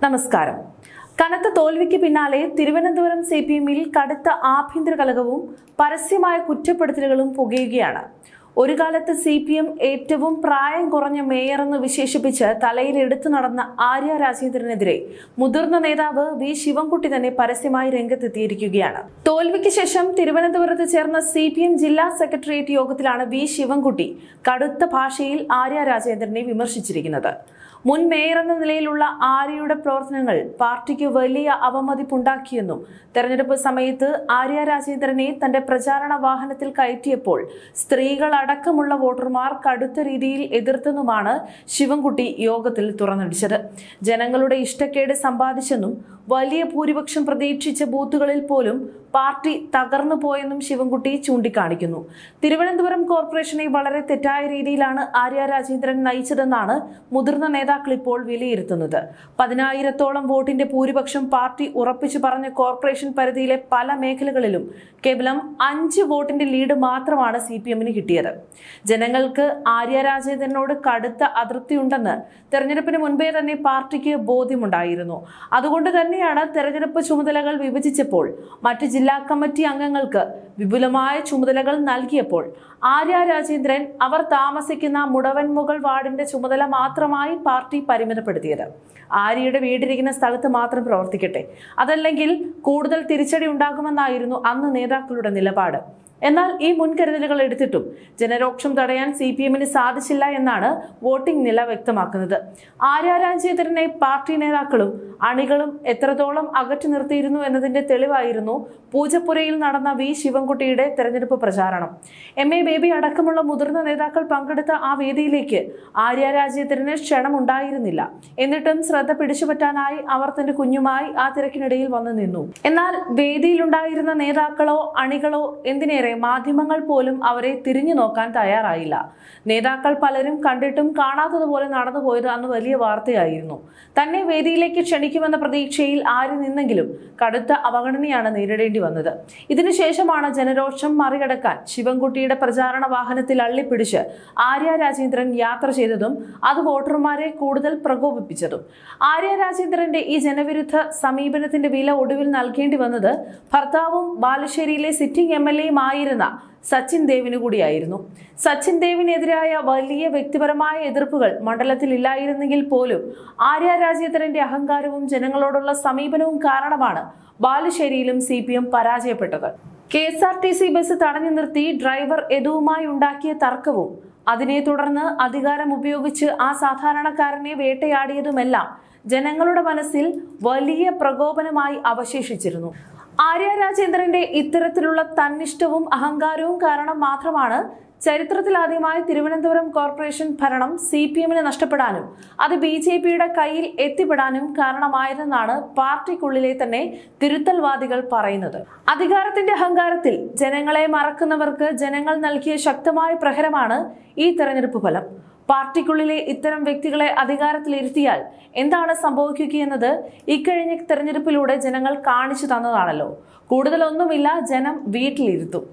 നമസ്കാരം. കനത്ത തോൽവിക്ക് പിന്നാലെ തിരുവനന്തപുരം CPM-ൽ കടുത്ത ആഭ്യന്തര കലഹവും പരസ്യമായ കുറ്റപ്പെടുത്തലുകളും പുകയുകയാണ്. ഒരു കാലത്ത് CPM ഏറ്റവും പ്രായം കുറഞ്ഞ മേയറെന്ന് വിശേഷിപ്പിച്ച് തലയിൽ എടുത്തു നടന്ന ആര്യ രാജേന്ദ്രനെതിരെ മുതിർന്ന നേതാവ് വി ശിവൻകുട്ടി തന്നെ പരസ്യമായി രംഗത്തെത്തിയിരിക്കുകയാണ്. തോൽവിക്ക് ശേഷം തിരുവനന്തപുരത്ത് ചേർന്ന CPM ജില്ലാ സെക്രട്ടേറിയറ്റ് യോഗത്തിലാണ് വി ശിവൻകുട്ടി കടുത്ത ഭാഷയിൽ ആര്യ രാജേന്ദ്രനെ വിമർശിച്ചിരിക്കുന്നത്. മുൻ മേയർ എന്ന നിലയിലുള്ള ആര്യയുടെ പ്രവർത്തനങ്ങൾ പാർട്ടിക്ക് വലിയ അവമതിപ്പുണ്ടാക്കിയെന്നും തെരഞ്ഞെടുപ്പ് സമയത്ത് ആര്യ രാജേന്ദ്രനെ തന്റെ പ്രചാരണ വാഹനത്തിൽ കയറ്റിയപ്പോൾ സ്ത്രീകൾ അടക്കമുള്ള വോട്ടർമാർ കടുത്ത രീതിയിൽ എതിർത്തെന്നുമാണ് ശിവൻകുട്ടി യോഗത്തിൽ തുറന്നടിച്ചത്. ജനങ്ങളുടെ ഇഷ്ടക്കേട് സമ്പാദിച്ചെന്നും വലിയ ഭൂരിപക്ഷം പ്രതീക്ഷിച്ച ബൂത്തുകളിൽ പോലും പാർട്ടി തകർന്നു പോയെന്നും ശിവൻകുട്ടി ചൂണ്ടിക്കാണിക്കുന്നു. തിരുവനന്തപുരം കോർപ്പറേഷനെ വളരെ തെറ്റായ രീതിയിലാണ് ആര്യ രാജേന്ദ്രൻ നയിച്ചതെന്നാണ് മുതിർന്ന നേതാക്കൾ ഇപ്പോൾ വിലയിരുത്തുന്നത്. 10,000-ഓളം വോട്ടിന്റെ ഭൂരിപക്ഷം പാർട്ടി ഉറപ്പിച്ചു പറഞ്ഞ കോർപ്പറേഷൻ പരിധിയിലെ പല മേഖലകളിലും കേവലം 5 വോട്ടിന്റെ ലീഡ് മാത്രമാണ് CPM-ന് കിട്ടിയത്. ജനങ്ങൾക്ക് ആര്യ രാജേന്ദ്രനോട് കടുത്ത അതൃപ്തിയുണ്ടെന്ന് തെരഞ്ഞെടുപ്പിന് മുൻപേ തന്നെ പാർട്ടിക്ക് ബോധ്യമുണ്ടായിരുന്നു. അതുകൊണ്ട് തന്നെയാണ് തെരഞ്ഞെടുപ്പ് ചുമതലകൾ വിഭജിച്ചപ്പോൾ മറ്റ് ജില്ലാ കമ്മിറ്റി അംഗങ്ങൾക്ക് വിപുലമായ ചുമതലകൾ നൽകിയപ്പോൾ ആര്യ രാജേന്ദ്രൻ അവർ താമസിക്കുന്ന മുടവൻമുകൾ വാർഡിന്റെ ചുമതല മാത്രമായി പാർട്ടി പരിമിതപ്പെടുത്തിയത്. ആര്യയുടെ വീടിരിക്കുന്ന സ്ഥലത്ത് മാത്രം പ്രവർത്തിക്കട്ടെ, അതല്ലെങ്കിൽ കൂടുതൽ തിരിച്ചടി ഉണ്ടാകുമെന്നായിരുന്നു അന്ന് നേതാക്കളുടെ നിലപാട്. എന്നാൽ ഈ മുൻകരുതലുകൾ എടുത്തിട്ടും ജനരോക്ഷം തടയാൻ CPM-ന് സാധിച്ചില്ല എന്നാണ് വോട്ടിംഗ് നില വ്യക്തമാക്കുന്നത്. ആര്യ രാജേന്ദ്രനെ പാർട്ടി നേതാക്കളും അണികളും എത്രത്തോളം അകറ്റി നിർത്തിയിരുന്നു എന്നതിന്റെ തെളിവായിരുന്നു പൂജപ്പുരയിൽ നടന്ന വി ശിവൻകുട്ടിയുടെ തെരഞ്ഞെടുപ്പ് പ്രചാരണം. MA ബേബി അടക്കമുള്ള മുതിർന്ന നേതാക്കൾ പങ്കെടുത്ത ആ വേദിയിലേക്ക് ആര്യ രാജേന്ദ്രന് ക്ഷണം ഉണ്ടായിരുന്നില്ല. എന്നിട്ടും ശ്രദ്ധ പിടിച്ചുപറ്റാനായി അവർ തന്റെ കുഞ്ഞുമായി ആ തിരക്കിനിടയിൽ വന്നു നിന്നു. എന്നാൽ വേദിയിലുണ്ടായിരുന്ന നേതാക്കളോ അണികളോ എന്തിനേറെ മാധ്യമങ്ങൾ പോലും അവരെ തിരിഞ്ഞു നോക്കാൻ തയ്യാറായില്ല. നേതാക്കൾ പലരും കണ്ടിട്ടും കാണാത്തതുപോലെ നടന്നുപോയത് അന്ന് വലിയ വാർത്തയായിരുന്നു. തന്നെ വേദിയിലേക്ക് ക്ഷണിക്കുമെന്ന പ്രതീക്ഷയിൽ ആര് നിന്നെങ്കിലും കടുത്ത അവഗണനയാണ് നേരിടേണ്ടി വന്നത്. ഇതിനുശേഷമാണ് ജനരോഷം മറികടക്കാൻ ശിവൻകുട്ടിയുടെ പ്രചാരണ വാഹനത്തിൽ അള്ളിപ്പിടിച്ച് ആര്യ രാജേന്ദ്രൻ യാത്ര ചെയ്തതും അത് വോട്ടർമാരെ കൂടുതൽ പ്രകോപിപ്പിച്ചതും. ആര്യ രാജേന്ദ്രന്റെ ഈ ജനവിരുദ്ധ സമീപനത്തിന്റെ വില ഒടുവിൽ നൽകേണ്ടി വന്നത് ഭർത്താവും ബാലുശ്ശേരിയിലെ സിറ്റിംഗ് MLA-യുമായ സച്ചിൻ ദേവിന് കൂടിയായിരുന്നു. സച്ചിൻ ദേവിനെതിരായ വലിയ വ്യക്തിപരമായ എതിർപ്പുകൾ മണ്ഡലത്തിൽ ഇല്ലായിരുന്നെങ്കിൽ പോലും ആര്യ രാജേന്ദ്രന്റെ അഹങ്കാരവും ജനങ്ങളോടുള്ള സമീപനവും കാരണമാണ് ബാലുശ്ശേരിയിലും CPM പരാജയപ്പെട്ടത്. KSRTC ബസ് തടഞ്ഞു നിർത്തി ഡ്രൈവർ യദുവുമായി ഉണ്ടാക്കിയ തർക്കവും അതിനെ തുടർന്ന് അധികാരം ഉപയോഗിച്ച് ആ സാധാരണക്കാരനെ വേട്ടയാടിയതുമെല്ലാം ജനങ്ങളുടെ മനസ്സിൽ വലിയ പ്രകോപനമായി അവശേഷിച്ചിരുന്നു. ആര്യ രാജേന്ദ്രന്റെ ഇത്തരത്തിലുള്ള തന്നിഷ്ടവും അഹങ്കാരവും കാരണം മാത്രമാണ് ചരിത്രത്തിലാദ്യമായി തിരുവനന്തപുരം കോർപ്പറേഷൻ ഭരണം CPM-ന് നഷ്ടപ്പെടാനും അത് BJP-യുടെ കയ്യിൽ എത്തിപ്പെടാനും കാരണമായതെന്നാണ് പാർട്ടിക്കുള്ളിലെ തന്നെ തിരുത്തൽവാദികൾ പറയുന്നത്. അധികാരത്തിന്റെ അഹങ്കാരത്തിൽ ജനങ്ങളെ മറക്കുന്നവർക്ക് ജനങ്ങൾ നൽകിയ ശക്തമായ പ്രഹരമാണ് ഈ തെരഞ്ഞെടുപ്പ് ഫലം. പാർട്ടിക്കുള്ളിലെ ഇത്തരം വ്യക്തികളെ അധികാരത്തിലിരുത്തിയാൽ എന്താണ് സംഭവിക്കുകയെന്നത് ഇക്കഴിഞ്ഞ തെരഞ്ഞെടുപ്പിലൂടെ ജനങ്ങൾ കാണിച്ചു തന്നതാണല്ലോ. കൂടുതലൊന്നുമില്ല, ജനം വീട്ടിലിരുത്തും.